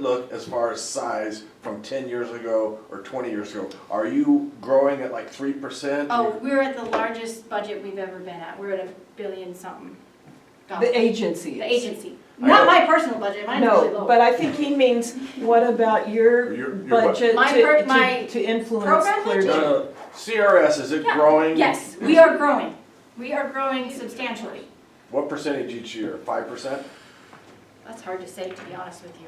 look as far as size from 10 years ago or 20 years ago? Are you growing at like 3%? Oh, we're at the largest budget we've ever been at. We're at $1 billion something. The agency. The agency. Not my personal budget, mine's really No, low. but I think he means, what about your Your budget My to influence program clear? budget? CRS, is it Yeah. growing? Yes, we are growing. We are growing substantially. What percentage each year? 5%? That's hard to say, to be honest with you.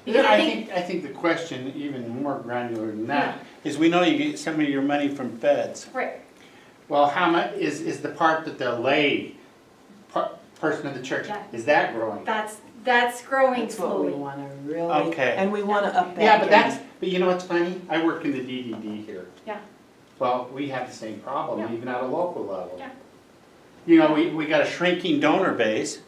Yeah, Because I think the question, even more granular than that, is we know you get some of your money from feds. Right. Well, how much is the part that the lay person of the church, Yeah. is that growing? That's growing That's what we slowly. want to really, Okay. and we want to up that. Yeah, but game. but you know what's funny? I work in the DDD here. Yeah. Well, we have the same problem, Yeah. even at a local level. Yeah. You know, we got a shrinking donor base,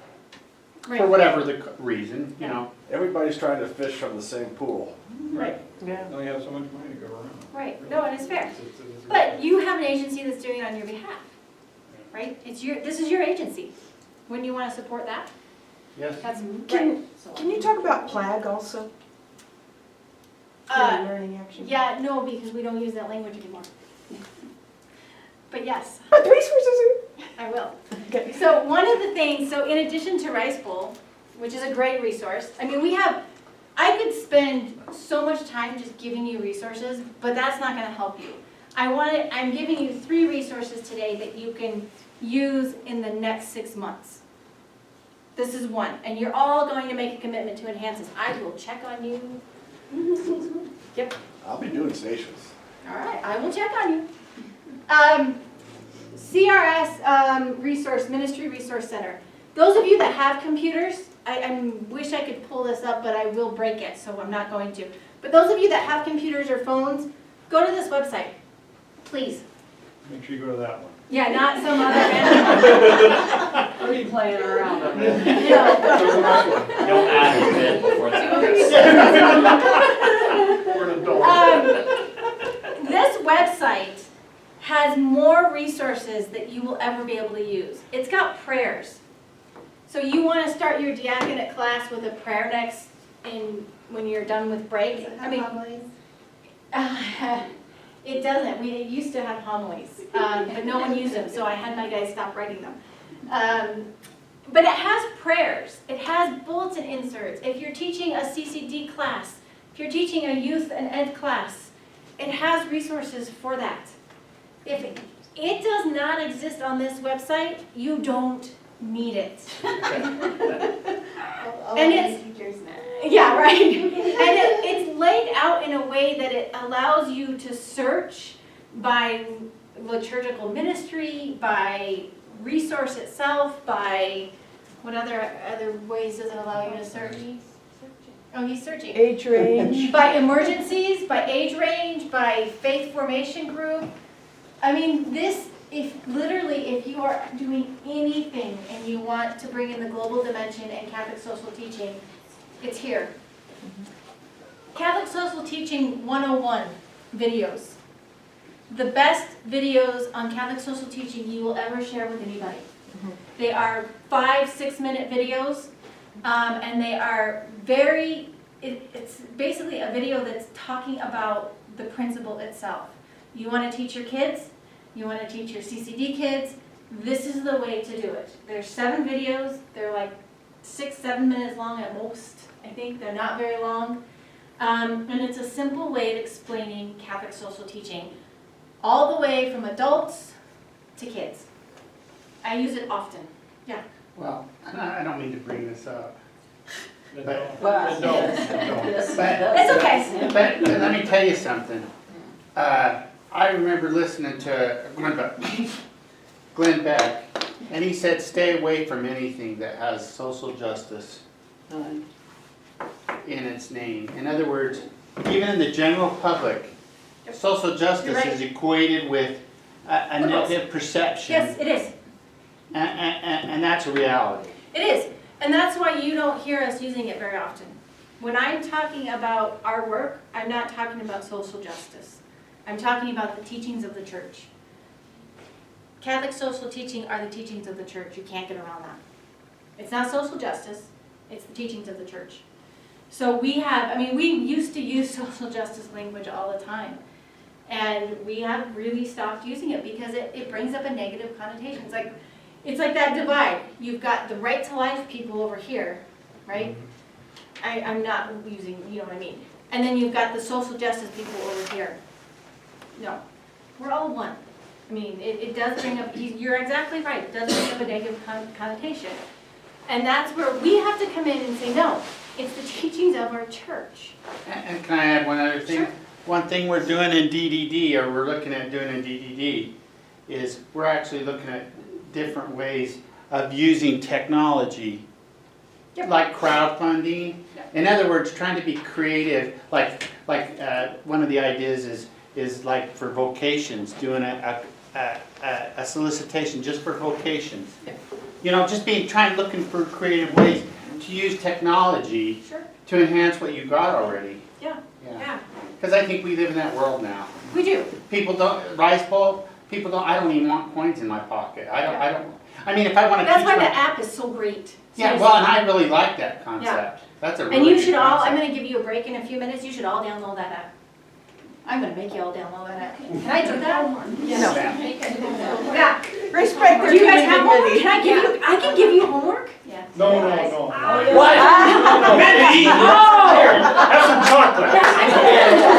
for Right. whatever the reason, you Yeah. know. Everybody's trying to fish from the same pool. Right. Yeah. Only have so much money to go around. Right. No, and it's fair. It's a- But you have an agency that's doing it on your behalf, right? This is your agency. Wouldn't you want to support that? Yes. That's Can- right. Can you talk about PLAG also? Clear learning action. Yeah, no, because we don't use that language anymore. But yes, But the resources I will. are, okay. So one of the things, so in addition to Rice Bowl, which is a great resource, I mean, I could spend so much time just giving you resources, but that's not gonna help you. I'm giving you 3 resources today that you can use in the next 6 months. This is one, and you're all going to make a commitment to enhance this. I will check on you. Yep. I'll be doing stations. All right, I will check on you. CRS Ministry Resource Center. Those of you that have computers, I wish I could pull this up, but I will break it, so I'm not going to. But those of you that have computers or phones, go to this website, please. Make sure you go to that one. Yeah, not some other random. What are you playing around on that? You know. Don't add a bit before that. We're an adult. This website has more resources that you will ever be able to use. It's got prayers. So you want to start your diaconate class with a prayer next when you're done with break. I mean, it doesn't. We used to have homilies, but no one used them, so I had my guys stop writing them. But it has prayers. It has bulletin inserts. If you're teaching a CCD class, if you're teaching a youth and ed class, it has resources for that. If it does not exist on this website, you don't need it. And it's yeah, right. And it's laid out in a way that it allows you to search by liturgical ministry, by resource itself, by what other ways does it allow you to search? Oh, he's searching. Age range. By emergencies, by age range, by faith formation group. I mean, if you are doing anything and you want to bring in the global dimension and Catholic social teaching, it's here. Catholic social teaching 101 videos. The best videos on Catholic social teaching you will ever share with anybody. They are 5-6 minute videos, and they are it's basically a video that's talking about the principle itself. You want to teach your kids, you want to teach your CCD kids, this is the way to do it. There's 7 videos, they're like 6-7 minutes long at most, I think. They're not very long. And it's a simple way of explaining Catholic social teaching, all the way from adults to kids. I use it often. Yeah. Well, I don't mean to bring this up, but, Well, It's okay. but let me tell you something. I remember listening to Glenn Beck, and he said, stay away from anything that has social justice in its name. In other words, even in the general public, social justice You're right. is equated with a negative perception. Yes, it is. And that's a reality. It is. And that's why you don't hear us using it very often. When I'm talking about our work, I'm not talking about social justice. I'm talking about the teachings of the church. Catholic social teaching are the teachings of the church. You can't get around that. It's not social justice. It's the teachings of the church. So we have, I mean, we used to use social justice language all the time. And we have really stopped using it because it brings up a negative connotation. It's like that divide. You've got the right to life people over here, right? I'm not using, you know what I mean? And then you've got the social justice people over here. No, we're all one. I mean, it does bring up, you're exactly right, it does bring up a negative connotation. And that's where we have to come in and say, no, it's the teachings of our church. And can I add one other thing? Sure. One thing we're doing in DDD, or we're looking at doing in DDD, is we're actually looking at different ways of using technology, Yep. like crowdfunding. Yep. In other words, trying to be creative. Like one of the ideas is like for vocations, doing a solicitation just for vocations. Yep. You know, just looking for creative ways to use technology Sure. to enhance what you got already. Yeah, Because I think we live in that world now. we do. People don't, rice bowl, I don't even want coins in my pocket. I mean, if I want to That's teach why my. the app is so great. Yeah, Seriously. well, and I really like that concept. That's a really And you good should all, I'm concept. gonna give you a break in a few minutes, you should all download that app. I'm gonna make you all download that app. Can I do that? No. Yeah. Respect Do their you guys have homework? community. Can I give you, I can give you homework? Yeah. No. What? Mindy! Oh! Here, have some chocolate.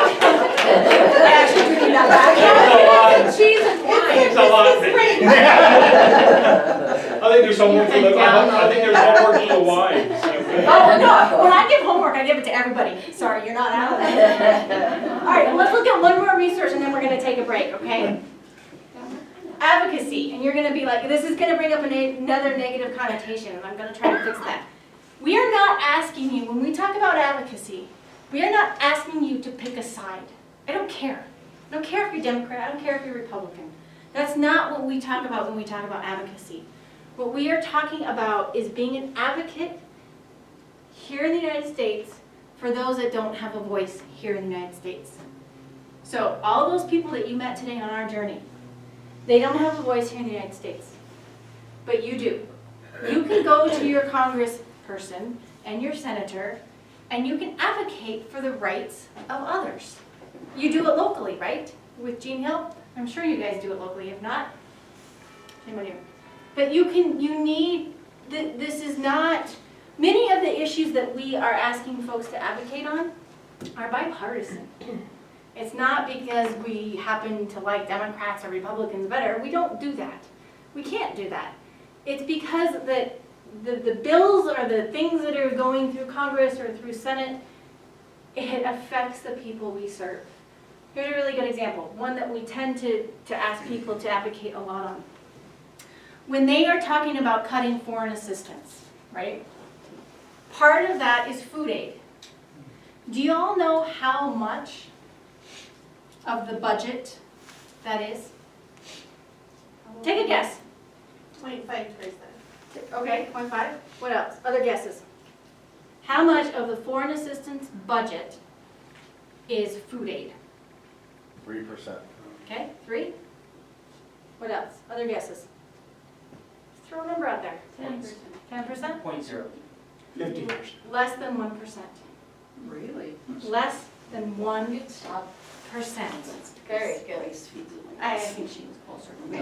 I actually do need that back. Cheese and wine. It's a lot, Mindy. I think there's homework for the wives. Oh, no, when I give homework, I give it to everybody. Sorry, you're not out of it. All right, well, let's look at one more resource and then we're gonna take a break, okay? Advocacy, and you're gonna be like, this is gonna bring up another negative connotation, and I'm gonna try to fix that. We are not asking you, when we talk about advocacy, we are not asking you to pick a side. I don't care. I don't care if you're Democrat, I don't care if you're Republican. That's not what we talk about when we talk about advocacy. What we are talking about is being an advocate here in the United States for those that don't have a voice here in the United States. So all those people that you met today on our journey, they don't have a voice here in the United States, but you do. You can go to your congressperson and your senator and you can advocate for the rights of others. You do it locally, right? With Gene Hill? I'm sure you guys do it locally, if not, anybody. But this is not, many of the issues that we are asking folks to advocate on are bipartisan. It's not because we happen to like Democrats or Republicans better. We don't do that. We can't do that. It's because the bills or the things that are going through Congress or through Senate, it affects the people we serve. Here's a really good example, one that we tend to ask people to advocate a lot on. When they are talking about cutting foreign assistance, right? Part of that is food aid. Do you all know how much of the budget that is? Take a guess. 25%. Okay, 0.5. What else? Other guesses? How much of the foreign assistance budget is food aid? 3%. Okay, 3. What else? Other guesses? Throw a number out there. 10%. 10%? 0.0. 50%. Less than 1%. Really? Less than 1%. Very good. I think she was closer to me.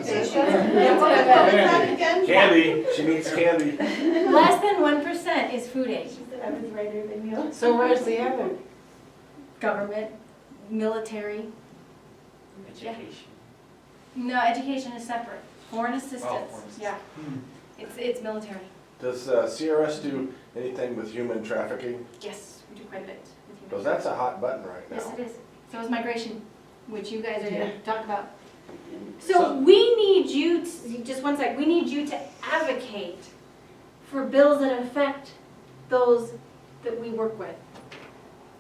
Candy, she needs candy. Less than 1% is food aid. I was brighter than you. So where's the other? Government, military. Education. No, education is separate. Foreign assistance. foreign assistance. Yeah. It's military. Does CRS do anything with human trafficking? Yes, we do quite a bit. with Because human- that's a hot button right Yes, now. it is. So is migration, which you guys are going to talk about. So we need you, just one sec, we need you to advocate for bills that affect those that we work with.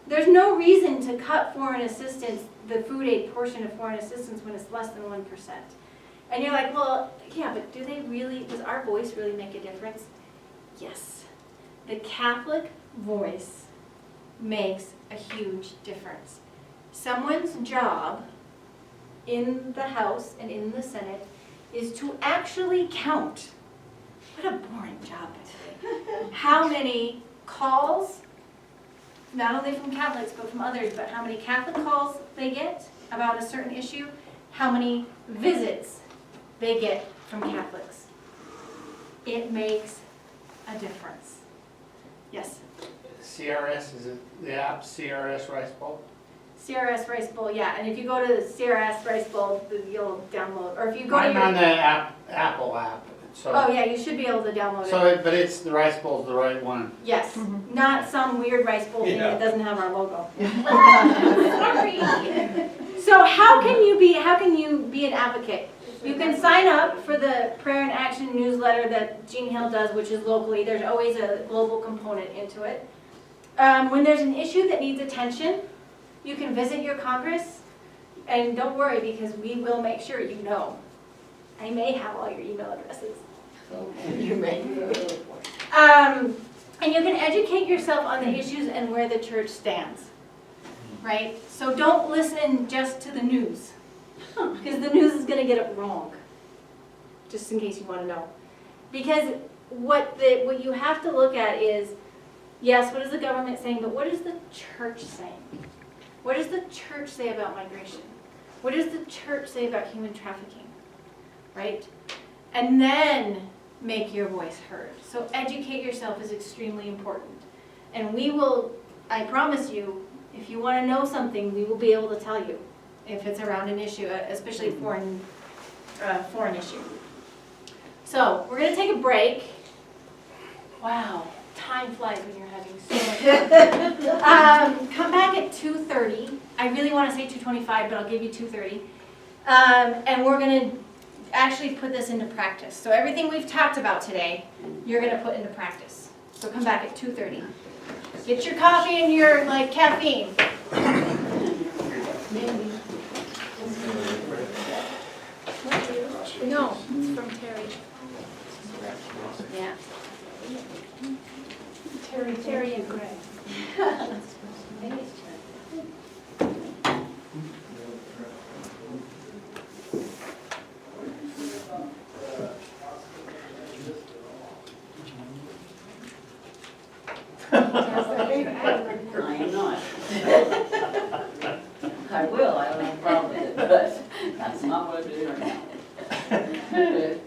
There's no reason to cut foreign assistance, the food aid portion of foreign assistance when it's less than 1%. And you're like, well, yeah, but do they really, does our voice really make a difference? Yes. The Catholic voice makes a huge difference. Someone's job in the House and in the Senate is to actually count what a boring job today. How many calls, not only from Catholics, but from others, but how many Catholic calls they get about a certain issue, how many visits they get from Catholics. It makes a difference. Yes, CRS, is it the app CRS Rice Bowl? CRS Rice Bowl, yeah, and if you go to the CRS Rice Bowl, you'll download, or if you go to I'm on the your, Apple app, so. oh yeah, you should be able to download it. So, but it's, the Rice Bowl's the right one. Yes, not some weird rice bowl thing that Yeah. doesn't have our logo. Sorry. So how can you be an advocate? You can sign up for the Prayer and Action newsletter that Jean Hill does, which is locally. There's always a global component into it. When there's an issue that needs attention, you can visit your Congress, and don't worry because we will make sure you know. I may have all your email addresses. You may. And you can educate yourself on the issues and where the church stands, right? So don't listen just to the news, because the news is going to get it wrong, just in case you want to know. Because what you have to look at is, yes, what is the government saying, but what is the church saying? What does the church say about migration? What does the church say about human trafficking, right? And then make your voice heard. So educate yourself is extremely important. And we will, I promise you, if you want to know something, we will be able to tell you if it's around an issue, especially foreign issue. So we're going to take a break. Wow, time flies when you're having so much fun. Come back at 2:30. I really want to say 2:25, but I'll give you 2:30. And we're going to actually put this into practice. So everything we've talked about today, you're going to put into practice. So come back at 2:30. Get your coffee and your caffeine. No, it's from Terry. Yeah. Terry and Greg. I am not. I will, I don't have a problem with it, but that's not what I'm doing right now.